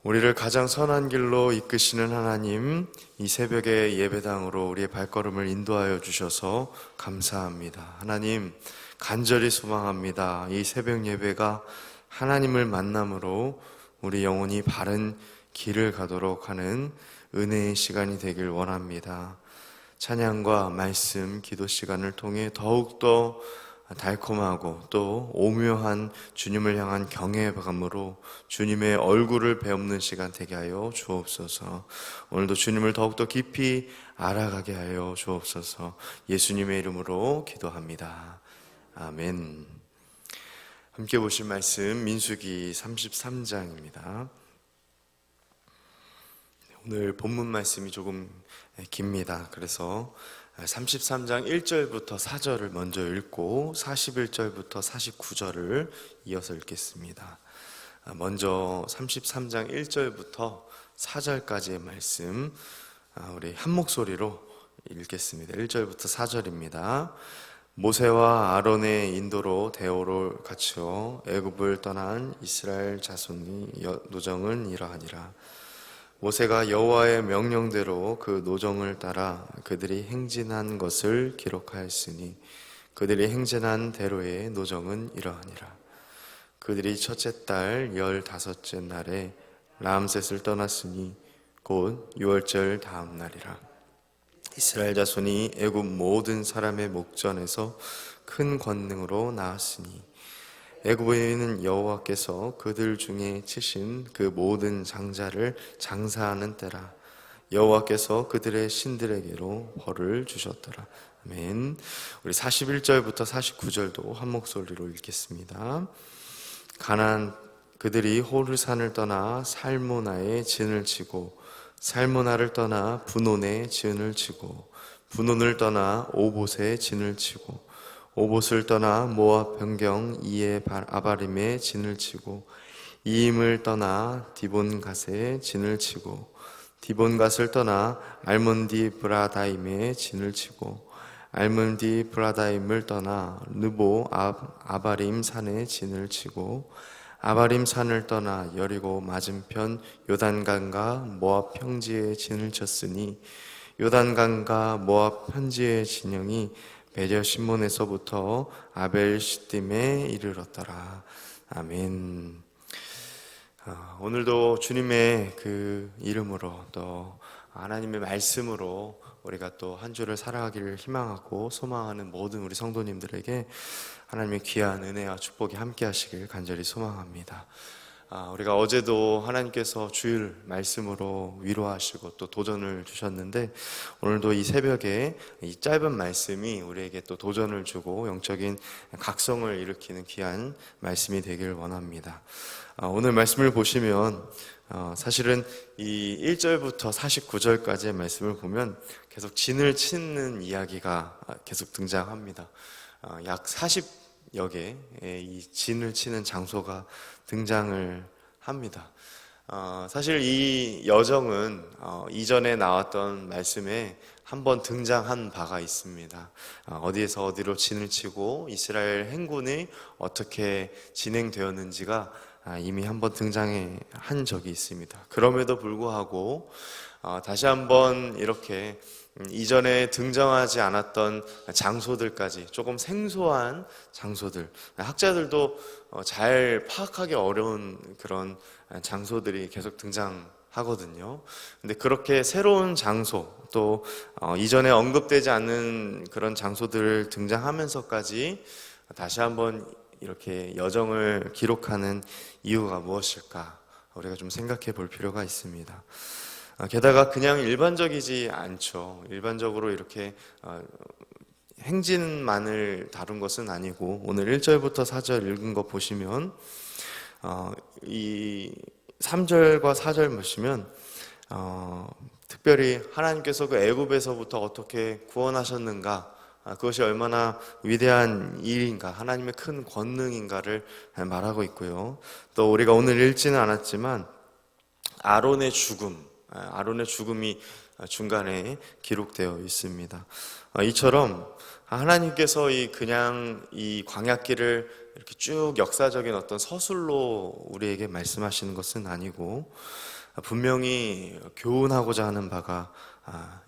우리를 가장 선한 길로 이끄시는 하나님, 이 새벽의 예배당으로 우리의 발걸음을 인도하여 주셔서 감사합니다. 하나님, 간절히 소망합니다. 이 새벽 예배가 하나님을 만남으로 우리 영혼이 바른 길을 가도록 하는 은혜의 시간이 되길 원합니다. 찬양과 말씀, 기도 시간을 통해 더욱더 달콤하고 또 오묘한 주님을 향한 경외감으로 주님의 얼굴을 배우는 시간 되게 하여 주옵소서. 오늘도 주님을 더욱더 깊이 알아가게 하여 주옵소서. 예수님의 이름으로 기도합니다. 아멘. 함께 보실 말씀 민수기 33장입니다. 오늘 본문 말씀이 조금 깁니다. 그래서 33장 1절부터 4절을 먼저 읽고 41절부터 49절을 이어서 읽겠습니다. 먼저 33장 1절부터 4절까지의 말씀 우리 한 목소리로 읽겠습니다. 1절부터 4절입니다. 모세와 아론의 인도로 대오를 갖추어 애굽을 떠난 이스라엘 자손의 노정은 이러하니라. 모세가 여호와의 명령대로 그 노정을 따라 그들이 행진한 것을 기록하였으니 그들이 행진한 대로의 노정은 이러하니라. 그들이 첫째 달 15째 날에 람셋을 떠났으니 곧 6월절 다음 날이라. 이스라엘 자손이 애굽 모든 사람의 목전에서 큰 권능으로 나왔으니 애굽에 있는 여호와께서 그들 중에 치신 그 모든 장자를 장사하는 때라. 여호와께서 그들의 신들에게로 벌을 주셨더라. 아멘. 우리 41절부터 49절도 한 목소리로 읽겠습니다. 그들이 호르산을 떠나 살모나에 진을 치고 살모나를 떠나 분온에 진을 치고 분온을 떠나 오봇에 진을 치고 오봇을 떠나 모압 변경 이에 아바림에 진을 치고 이임을 떠나 디본갓에 진을 치고 디본갓을 떠나 알몬디 브라다임에 진을 치고 알몬디 브라다임을 떠나 느보 아바림 산에 진을 치고 아바림 산을 떠나 여리고 맞은편 요단강과 모압 평지에 진을 쳤으니 요단강과 모압 평지의 진영이 베저 시몬에서부터 아벨 시딤에 이르렀더라. 아멘. 오늘도 주님의 그 이름으로 또 하나님의 말씀으로 우리가 또 한 주를 살아가기를 희망하고 소망하는 모든 우리 성도님들에게 하나님의 귀한 은혜와 축복이 함께 하시길 간절히 소망합니다. 우리가 어제도 하나님께서 주일 말씀으로 위로하시고 또 도전을 주셨는데 오늘도 이 새벽에 이 짧은 말씀이 우리에게 또 도전을 주고 영적인 각성을 일으키는 귀한 말씀이 되길 원합니다. 오늘 말씀을 보시면 사실은 이 1절부터 49절까지의 말씀을 보면 계속 진을 치는 이야기가 계속 등장합니다. 약 40여 개의 이 진을 치는 장소가 등장을 합니다. 사실 이 여정은 이전에 나왔던 말씀에 한번 등장한 바가 있습니다. 어디에서 어디로 진을 치고 이스라엘 행군이 어떻게 진행되었는지가 이미 한번 등장한 적이 있습니다. 그럼에도 불구하고 다시 한번 이렇게 이전에 등장하지 않았던 장소들까지 조금 생소한 장소들, 학자들도 잘 파악하기 어려운 그런 장소들이 계속 등장하거든요. 근데 그렇게 새로운 장소, 또 이전에 언급되지 않는 그런 장소들 등장하면서까지 다시 한번 이렇게 여정을 기록하는 이유가 무엇일까? 우리가 좀 생각해 볼 필요가 있습니다. 게다가 그냥 일반적이지 않죠. 일반적으로 이렇게 행진만을 다룬 것은 아니고 오늘 1절부터 4절 읽은 거 보시면 이 3절과 4절 보시면 특별히 하나님께서 그 애굽에서부터 어떻게 구원하셨는가, 그것이 얼마나 위대한 일인가, 하나님의 큰 권능인가를 말하고 있고요. 또 우리가 오늘 읽지는 않았지만 아론의 죽음이 중간에 기록되어 있습니다. 이처럼 하나님께서 그냥 이 광야길을 이렇게 쭉 역사적인 어떤 서술로 우리에게 말씀하시는 것은 아니고 분명히 교훈하고자 하는 바가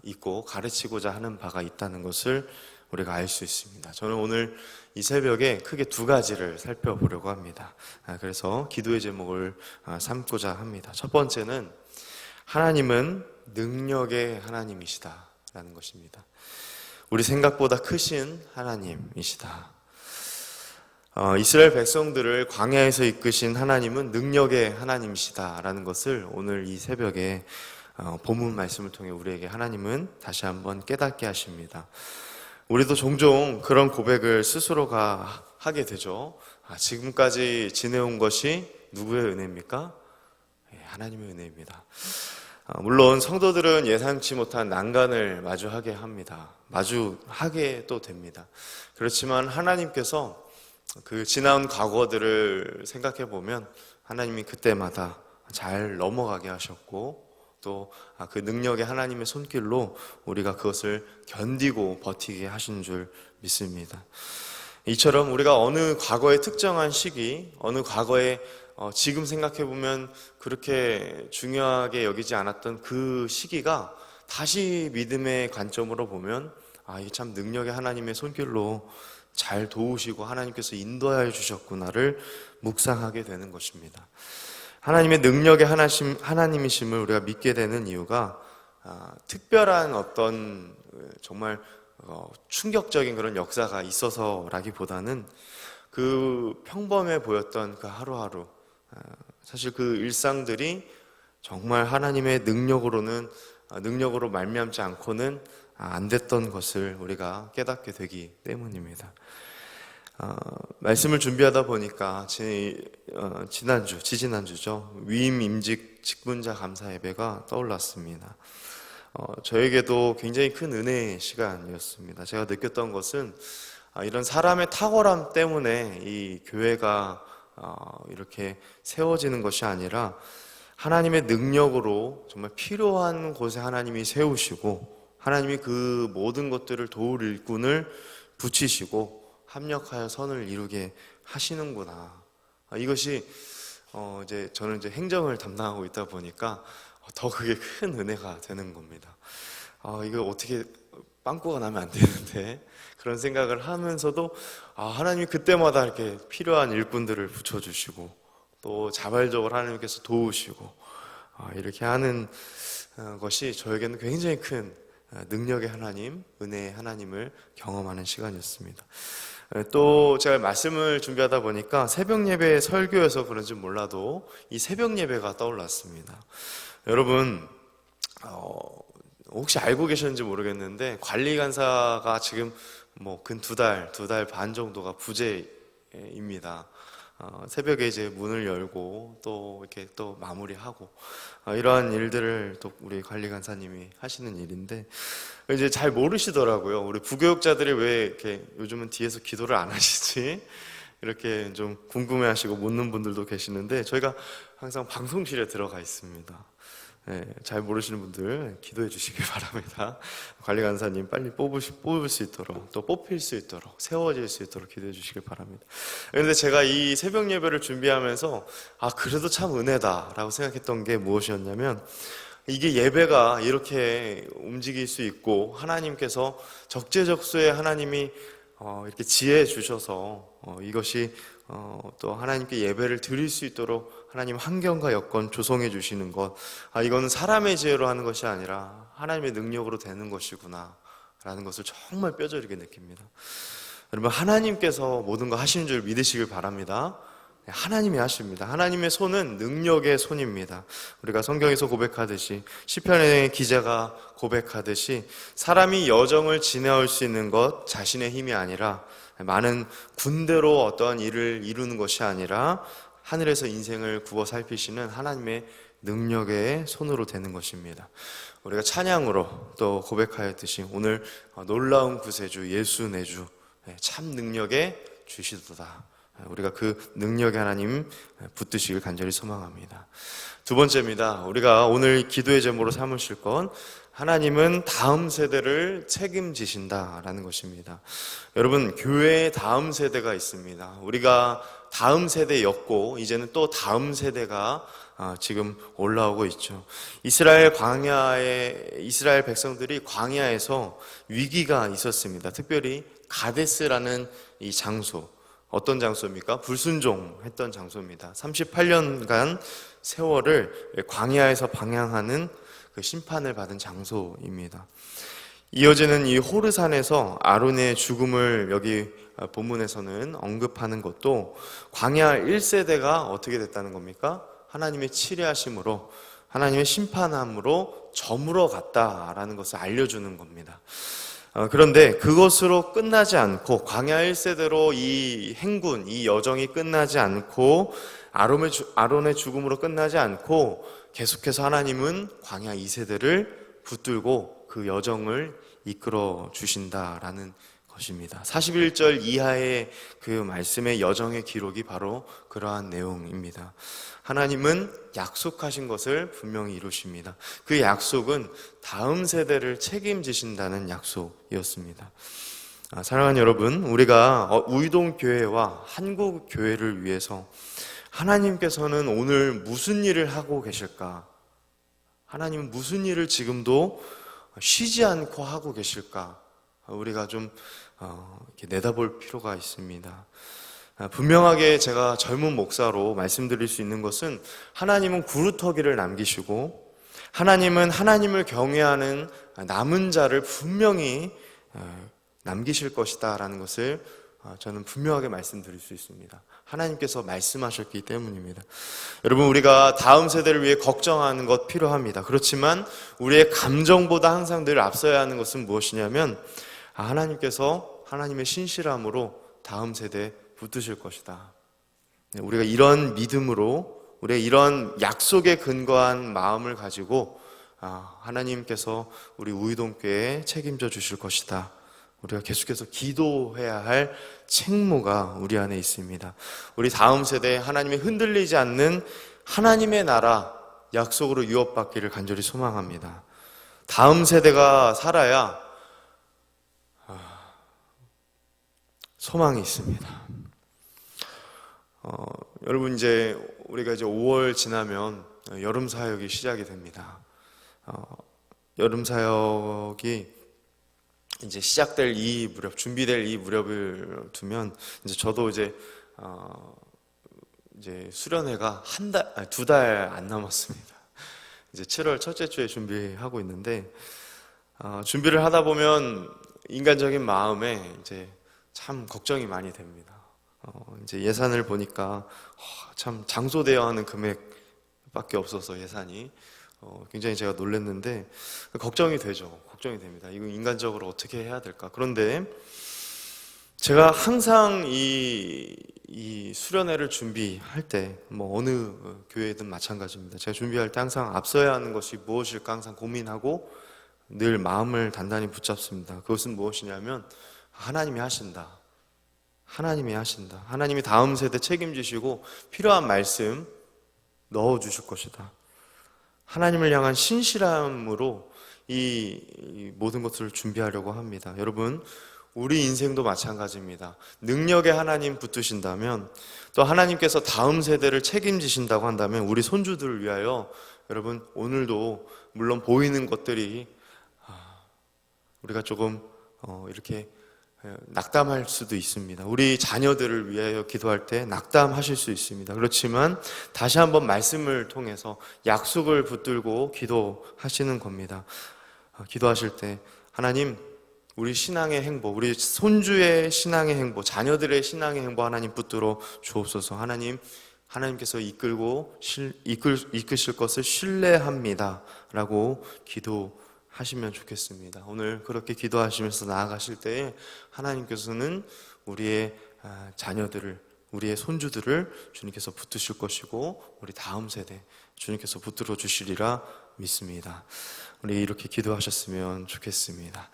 있고 가르치고자 하는 바가 있다는 것을 우리가 알 수 있습니다. 저는 오늘 이 새벽에 크게 두 가지를 살펴보려고 합니다. 그래서 기도의 제목을 삼고자 합니다. 첫 번째는 하나님은 능력의 하나님이시다라는 것입니다. 우리 생각보다 크신 하나님이시다. 이스라엘 백성들을 광야에서 이끄신 하나님은 능력의 하나님이시다라는 것을 오늘 이 새벽에 본문 말씀을 통해 우리에게 하나님은 다시 한번 깨닫게 하십니다. 우리도 종종 그런 고백을 스스로가 하게 되죠. 지금까지 지내온 것이 누구의 은혜입니까? 하나님의 은혜입니다. 물론 성도들은 예상치 못한 난간을 마주하게 합니다. 마주하게 또 됩니다. 그렇지만 하나님께서 그 지나온 과거들을 생각해 보면 하나님이 그때마다 잘 넘어가게 하셨고 또 그 능력의 하나님의 손길로 우리가 그것을 견디고 버티게 하신 줄 믿습니다. 이처럼 우리가 어느 과거의 특정한 시기, 어느 과거에 지금 생각해 보면 그렇게 중요하게 여기지 않았던 그 시기가 다시 믿음의 관점으로 보면 이게 참 능력의 하나님의 손길로 잘 도우시고 하나님께서 인도하여 주셨구나를 묵상하게 되는 것입니다. 하나님의 능력의 하나님이심을 우리가 믿게 되는 이유가 특별한 어떤 정말 충격적인 그런 역사가 있어서라기보다는 그 평범해 보였던 그 하루하루, 사실 그 일상들이 정말 하나님의 능력으로 말미암지 않고는 안 됐던 것을 우리가 깨닫게 되기 때문입니다. 말씀을 준비하다 보니까 지지난주죠. 위임 임직 직분자 감사 예배가 떠올랐습니다. 저에게도 굉장히 큰 은혜의 시간이었습니다. 제가 느꼈던 것은 이런 사람의 탁월함 때문에 이 교회가 이렇게 세워지는 것이 아니라 하나님의 능력으로 정말 필요한 곳에 하나님이 세우시고 하나님이 그 모든 것들을 도울 일꾼을 붙이시고 합력하여 선을 이루게 하시는구나. 이것이 저는 행정을 담당하고 있다 보니까 더 그게 큰 은혜가 되는 겁니다. 이거 어떻게 빵꾸가 나면 안 되는데 그런 생각을 하면서도 하나님이 그때마다 이렇게 필요한 일꾼들을 붙여주시고 또 자발적으로 하나님께서 도우시고 이렇게 하는 것이 저에게는 굉장히 큰 능력의 하나님, 은혜의 하나님을 경험하는 시간이었습니다. 또 제가 말씀을 준비하다 보니까 새벽 예배 설교여서 그런지 몰라도 이 새벽 예배가 떠올랐습니다. 여러분 혹시 알고 계셨는지 모르겠는데 관리 간사가 지금 근 두 달 반 정도가 부재입니다. 새벽에 이제 문을 열고 또 이렇게 또 마무리하고 이러한 일들을 또 우리 관리 간사님이 하시는 일인데 이제 잘 모르시더라고요. 우리 부교육자들이 왜 이렇게 요즘은 뒤에서 기도를 안 하시지? 이렇게 좀 궁금해하시고 묻는 분들도 계시는데 저희가 항상 방송실에 들어가 있습니다. 잘 모르시는 분들 기도해 주시길 바랍니다. 관리 간사님 빨리 뽑을 수 있도록 또 뽑힐 수 있도록 세워질 수 있도록 기도해 주시길 바랍니다. 그런데 제가 이 새벽 예배를 준비하면서 그래도 참 은혜다라고 생각했던 게 무엇이었냐면 이게 예배가 이렇게 움직일 수 있고 하나님께서 적재적소에 하나님이 이렇게 지혜해 주셔서 이것이 또 하나님께 예배를 드릴 수 있도록 하나님 환경과 여건 조성해 주시는 것, 이거는 사람의 지혜로 하는 것이 아니라 하나님의 능력으로 되는 것이구나 라는 것을 정말 뼈저리게 느낍니다. 여러분 하나님께서 모든 거 하시는 줄 믿으시길 바랍니다. 하나님이 하십니다. 하나님의 손은 능력의 손입니다. 우리가 성경에서 고백하듯이 시편의 기자가 고백하듯이 사람이 여정을 지내올 수 있는 것 자신의 힘이 아니라 많은 군대로 어떠한 일을 이루는 것이 아니라 하늘에서 인생을 구워 살피시는 하나님의 능력의 손으로 되는 것입니다. 우리가 찬양으로 또 고백하였듯이 오늘 놀라운 구세주 예수 내주 참 능력의 주시도다. 우리가 그 능력의 하나님 붙드시길 간절히 소망합니다. 두 번째입니다. 우리가 오늘 기도의 제목으로 삼으실 건 하나님은 다음 세대를 책임지신다라는 것입니다. 여러분, 교회에 다음 세대가 있습니다. 우리가 다음 세대였고 이제는 또 다음 세대가 지금 올라오고 있죠. 이스라엘 백성들이 광야에서 위기가 있었습니다. 특별히 가데스라는 이 장소, 어떤 장소입니까? 불순종했던 장소입니다. 38년간 세월을 광야에서 방향하는 그 심판을 받은 장소입니다. 이어지는 이 호르산에서 아론의 죽음을 여기 본문에서는 언급하는 것도 광야 1세대가 어떻게 됐다는 겁니까? 하나님의 치리하심으로, 하나님의 심판함으로 저물어 갔다라는 것을 알려주는 겁니다. 그런데 그것으로 끝나지 않고, 광야 1세대로 이 행군, 이 여정이 끝나지 않고, 아론의 죽음으로 끝나지 않고 계속해서 하나님은 광야 2세대를 붙들고 그 여정을 이끌어 주신다라는 것입니다. 41절 이하의 그 말씀의 여정의 기록이 바로 그러한 내용입니다. 하나님은 약속하신 것을 분명히 이루십니다. 그 약속은 다음 세대를 책임지신다는 약속이었습니다. 사랑하는 여러분, 우리가 우이동교회와 한국교회를 위해서 하나님께서는 오늘 무슨 일을 하고 계실까? 하나님은 무슨 일을 지금도 쉬지 않고 하고 계실까? 우리가 좀 이렇게 내다볼 필요가 있습니다. 분명하게 제가 젊은 목사로 말씀드릴 수 있는 것은, 하나님은 구루터기를 남기시고 하나님은 하나님을 경외하는 남은 자를 분명히 남기실 것이다 라는 것을 저는 분명하게 말씀드릴 수 있습니다. 하나님께서 말씀하셨기 때문입니다. 여러분, 우리가 다음 세대를 위해 걱정하는 것 필요합니다. 그렇지만 우리의 감정보다 항상 늘 앞서야 하는 것은 무엇이냐면, 하나님께서 하나님의 신실함으로 다음 세대에 붙드실 것이다. 우리가 이런 믿음으로, 우리가 이런 약속에 근거한 마음을 가지고 하나님께서 우리 우이동교회에 책임져 주실 것이다, 우리가 계속해서 기도해야 할 책무가 우리 안에 있습니다. 우리 다음 세대에 하나님이 흔들리지 않는 하나님의 나라 약속으로 유업받기를 간절히 소망합니다. 다음 세대가 살아야 소망이 있습니다. 여러분, 우리가 5월 지나면 여름 사역이 시작이 됩니다. 여름 사역이 이제 시작될 이 무렵, 준비될 이 무렵을 두면 저도 이제 수련회가 2달 안 남았습니다. 이제 7월 첫째 주에 준비하고 있는데, 준비를 하다 보면 인간적인 마음에 이제 참 걱정이 많이 됩니다. 이제 예산을 보니까 참 장소 대여하는 금액밖에 없어서 예산이 굉장히 제가 놀랐는데 걱정이 되죠. 걱정이 됩니다. 이거 인간적으로 어떻게 해야 될까? 그런데 제가 항상 이 수련회를 준비할 때, 어느 교회든 마찬가지입니다. 제가 준비할 때 항상 앞서야 하는 것이 무엇일까 항상 고민하고 늘 마음을 단단히 붙잡습니다. 그것은 무엇이냐면, 하나님이 하신다. 하나님이 하신다. 하나님이 다음 세대 책임지시고 필요한 말씀 넣어주실 것이다. 하나님을 향한 신실함으로 이 모든 것을 준비하려고 합니다. 여러분, 우리 인생도 마찬가지입니다. 능력에 하나님 붙드신다면, 또 하나님께서 다음 세대를 책임지신다고 한다면, 우리 손주들을 위하여 여러분, 오늘도 물론 보이는 것들이 우리가 조금 이렇게 낙담할 수도 있습니다. 우리 자녀들을 위하여 기도할 때 낙담하실 수 있습니다. 그렇지만 다시 한번 말씀을 통해서 약속을 붙들고 기도하시는 겁니다. 기도하실 때, 하나님, 우리 신앙의 행보, 우리 손주의 신앙의 행보, 자녀들의 신앙의 행보 하나님 붙들어 주옵소서. 하나님께서 이끄실 것을 신뢰합니다 라고 기도하시면 좋겠습니다. 오늘 그렇게 기도하시면서 나아가실 때에 하나님께서는 우리의 자녀들을, 우리의 손주들을 주님께서 붙드실 것이고, 우리 다음 세대 주님께서 붙들어 주시리라 믿습니다. 우리 이렇게 기도하셨으면 좋겠습니다.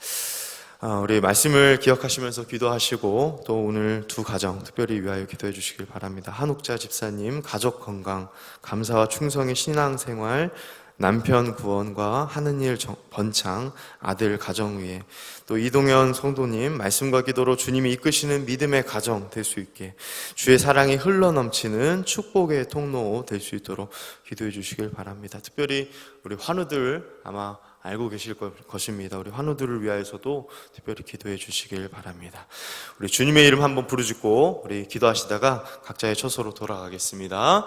우리 말씀을 기억하시면서 기도하시고, 또 오늘 두 가정 특별히 위하여 기도해 주시길 바랍니다. 한옥자 집사님 가족 건강, 감사와 충성의 신앙생활, 남편 구원과 하는 일 번창, 아들 가정 위에, 또 이동현 성도님 말씀과 기도로 주님이 이끄시는 믿음의 가정 될 수 있게, 주의 사랑이 흘러넘치는 축복의 통로 될 수 있도록 기도해 주시길 바랍니다. 특별히 우리 환우들 아마 알고 계실 것입니다. 우리 환우들을 위하여서도 특별히 기도해 주시길 바랍니다. 우리 주님의 이름 한번 부르짖고 우리 기도하시다가 각자의 처소로 돌아가겠습니다.